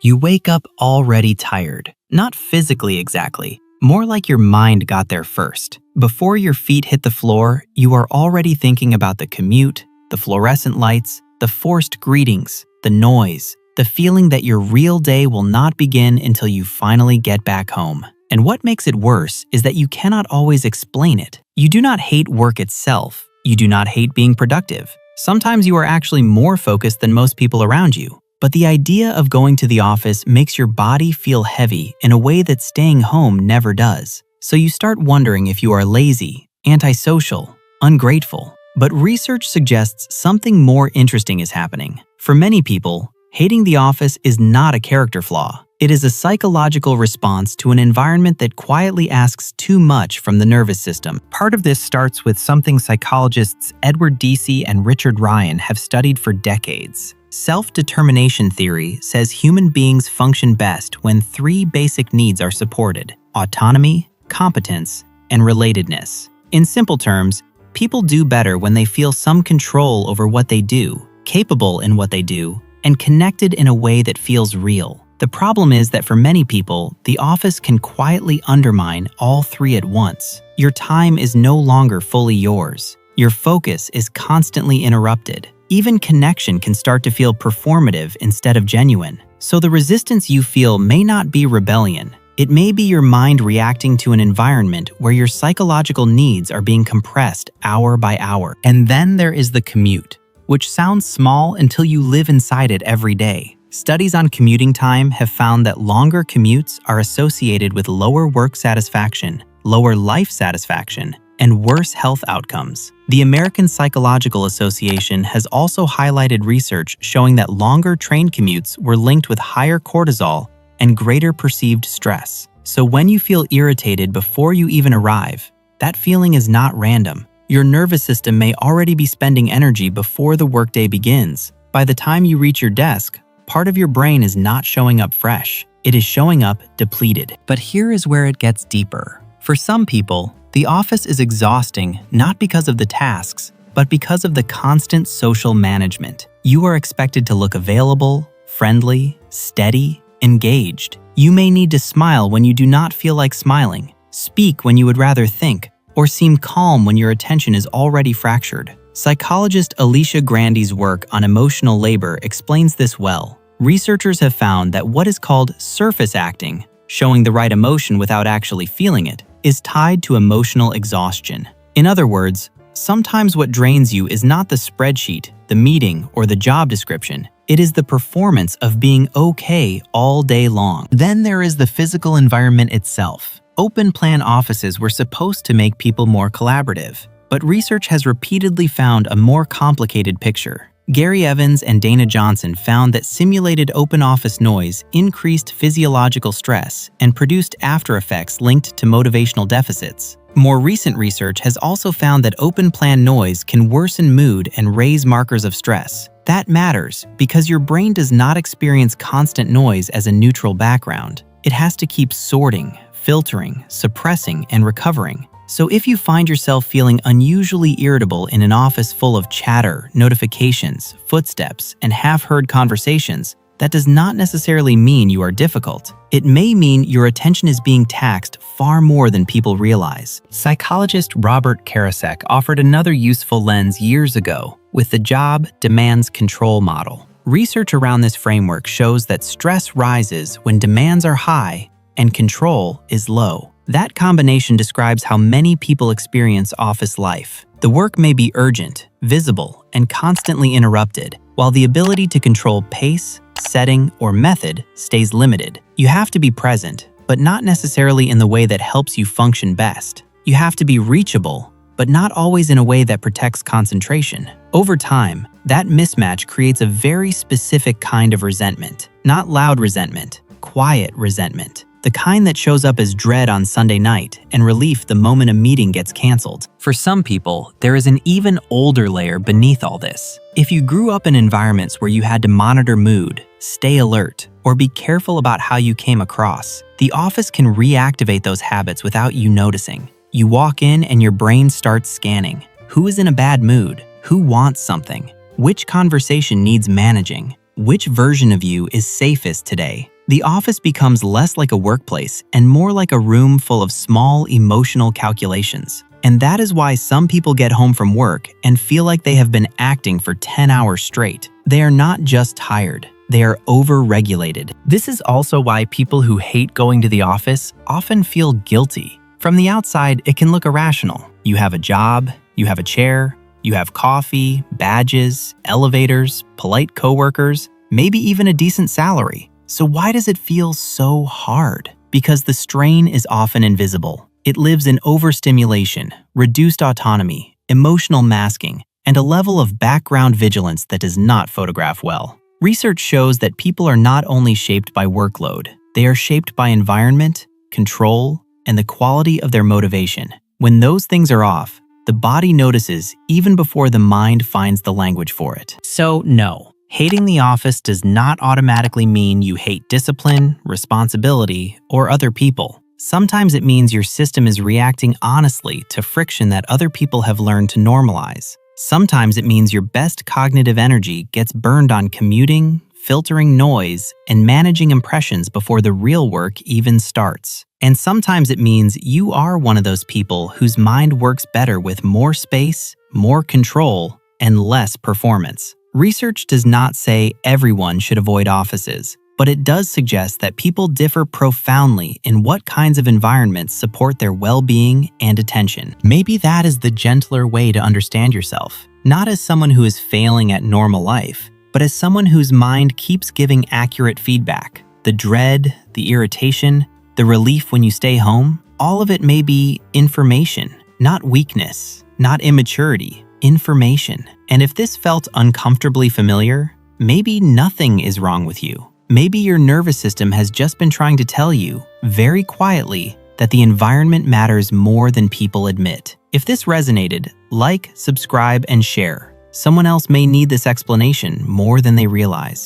You wake up already tired. Not physically exactly, more like your mind got there first. Before your feet hit the floor, you are already thinking about the commute, the fluorescent lights, the forced greetings, the noise, the feeling that your real day will not begin until you finally get back home. And what makes it worse is that you cannot always explain it. You do not hate work itself. You do not hate being productive. Sometimes you are actually more focused than most people around you. But the idea of going to the office makes your body feel heavy in a way that staying home never does. So you start wondering if you are lazy, antisocial, ungrateful. But research suggests something more interesting is happening. For many people, hating the office is not a character flaw. It is a psychological response to an environment that quietly asks too much from the nervous system. Part of this starts with something psychologists Edward Deci and Richard Ryan have studied for decades. Self-determination theory says human beings function best when three basic needs are supported: autonomy, competence, and relatedness. In simple terms, people do better when they feel some control over what they do, capable in what they do, and connected in a way that feels real. The problem is that for many people, the office can quietly undermine all three at once. Your time is no longer fully yours. Your focus is constantly interrupted. Even connection can start to feel performative instead of genuine. So the resistance you feel may not be rebellion. It may be your mind reacting to an environment where your psychological needs are being compressed hour by hour. And then there is the commute, which sounds small until you live inside it every day. Studies on commuting time have found that longer commutes are associated with lower work satisfaction, lower life satisfaction, and worse health outcomes. The American Psychological Association has also highlighted research showing that longer train commutes were linked with higher cortisol and greater perceived stress. So when you feel irritated before you even arrive, that feeling is not random. Your nervous system may already be spending energy before the workday begins. By the time you reach your desk, part of your brain is not showing up fresh. It is showing up depleted. But here is where it gets deeper. For some people, the office is exhausting not because of the tasks, but because of the constant social management. You are expected to look available, friendly, steady, engaged. You may need to smile when you do not feel like smiling, speak when you would rather think, or seem calm when your attention is already fractured. Psychologist Alicia Grandy's work on emotional labor explains this well. Researchers have found that what is called surface acting, showing the right emotion without actually feeling it, is tied to emotional exhaustion. In other words, sometimes what drains you is not the spreadsheet, the meeting, or the job description. It is the performance of being okay all day long. Then there is the physical environment itself. Open-plan offices were supposed to make people more collaborative, but research has repeatedly found a more complicated picture. Gary Evans and Dana Johnson found that simulated open office noise increased physiological stress and produced after effects linked to motivational deficits. More recent research has also found that open-plan noise can worsen mood and raise markers of stress. That matters because your brain does not experience constant noise as a neutral background. It has to keep sorting, filtering, suppressing, and recovering. So if you find yourself feeling unusually irritable in an office full of chatter, notifications, footsteps, and half-heard conversations, that does not necessarily mean you are difficult. It may mean your attention is being taxed far more than people realize. Psychologist Robert Karasek offered another useful lens years ago with the job demands control model. Research around this framework shows that stress rises when demands are high and control is low. That combination describes how many people experience office life. The work may be urgent, visible, and constantly interrupted, while the ability to control pace, setting, or method stays limited. You have to be present, but not necessarily in the way that helps you function best. You have to be reachable, but not always in a way that protects concentration. Over time, that mismatch creates a very specific kind of resentment. Not loud resentment, quiet resentment. The kind that shows up as dread on Sunday night and relief the moment a meeting gets canceled. For some people, there is an even older layer beneath all this. If you grew up in environments where you had to monitor mood, stay alert, or be careful about how you came across, the office can reactivate those habits without you noticing. You walk in and your brain starts scanning. Who is in a bad mood? Who wants something? Which conversation needs managing? Which version of you is safest today? The office becomes less like a workplace and more like a room full of small emotional calculations. And that is why some people get home from work and feel like they have been acting for 10 hours straight. They are not just tired, they are over-regulated. This is also why people who hate going to the office often feel guilty. From the outside, it can look irrational. You have a job, you have a chair, you have coffee, badges, elevators, polite coworkers, maybe even a decent salary. So why does it feel so hard? Because the strain is often invisible. It lives in overstimulation, reduced autonomy, emotional masking, and a level of background vigilance that does not photograph well. Research shows that people are not only shaped by workload, they are shaped by environment, control, and the quality of their motivation. When those things are off, the body notices even before the mind finds the language for it. So no, hating the office does not automatically mean you hate discipline, responsibility, or other people. Sometimes it means your system is reacting honestly to friction that other people have learned to normalize. Sometimes it means your best cognitive energy gets burned on commuting, filtering noise, and managing impressions before the real work even starts. And sometimes it means you are one of those people whose mind works better with more space, more control, and less performance. Research does not say everyone should avoid offices, but it does suggest that people differ profoundly in what kinds of environments support their well-being and attention. Maybe that is the gentler way to understand yourself, not as someone who is failing at normal life, but as someone whose mind keeps giving accurate feedback. The dread, the irritation, the relief when you stay home, all of it may be information, not weakness, not immaturity, information. And if this felt uncomfortably familiar, maybe nothing is wrong with you. Maybe your nervous system has just been trying to tell you, very quietly, that the environment matters more than people admit. If this resonated, like, subscribe, and share. Someone else may need this explanation more than they realize.